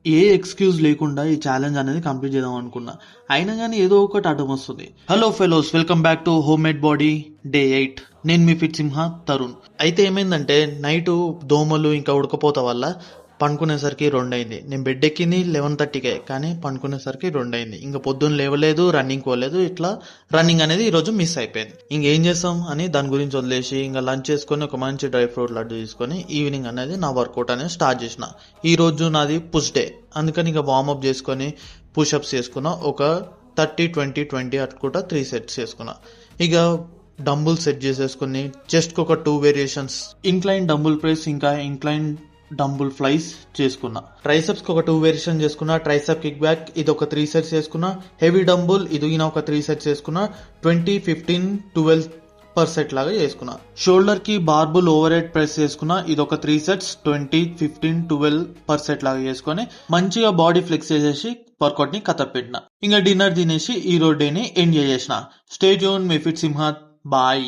ఏ excuse లేకుండా ఈ challenge అనేది కంప్లీట్ చేద్దాం అనుకున్నా. అయినా కానీ ఏదో ఒకటి అడ్డం వస్తుంది. Hello fellows, welcome back to home made body day 8. నేను మీ ఫిట్ సింహ తరుణ్. అయితే ఏమైందంటే నైట్ దోమలు ఇంకా ఉడకపోత వల్ల పండుకునేసరికి 2 అయింది. నేను బెడ్ ఎక్కింది 11:30కే, కానీ పండుకునేసరికి 2 అయింది. ఇంకా పొద్దున్న లేవలేదు, రన్నింగ్ పోలేదు. ఇట్లా రన్నింగ్ అనేది ఈరోజు మిస్ అయిపోయింది. ఇంకేం చేస్తాం అని దాని గురించి వదిలేసి ఇంకా లంచ్ చేసుకొని ఒక మంచి డ్రై ఫ్రూట్ లడ్డు తీసుకొని ఈవినింగ్ అనేది నా వర్కౌట్ అనేది స్టార్ట్ చేసిన. ఈ రోజు నాది పుష్ డే, అందుకని ఇక వార్మప్ చేసుకొని పుషప్స్ చేసుకున్నా. ఒక 30-20-20 అట్లా 3 సెట్స్ చేసుకున్నా. ఇక డంబుల్ సెట్ చేసేసుకుని చెస్ట్ కి ఒక 2 వేరియేషన్స్ ఇంక్లైన్ డంబుల్ ప్రెస్ ఇంకా ఇంక్లైన్ డంబుల్ ఫ్లైస్ చేసుకున్నా. ట్రైసెప్స్ కి ఒక 2 వేరియేషన్ చేసుకున్నా. ట్రైసెప్ కిక్ బ్యాక్ ఇది ఒక 3 సెట్స్ చేసుకున్నా. హెవీ డంబుల్ ఇది ఒక 3 సెట్స్ చేసుకున్నా. 20-15-12 పర్ సెట్ లాగా చేసుకున్నా. షోల్డర్ కి బార్బుల్ ఓవర్ హెడ్ ప్రెస్ చేసుకున్నా. ఇది ఒక 3 సెట్స్ 20-15-12 పర్ సెట్ లాగా చేసుకొని మంచిగా బాడీ ఫ్లెక్స్ చేసేసి వర్కౌట్ ని కథపెట్టిన. ఇంకా డిన్నర్ తినేసి ఈ రోజు డేని ఎండ్ చేసేసిన. స్టే ట్యూన్, మీ ఫిట్ సింహ. బాయ్.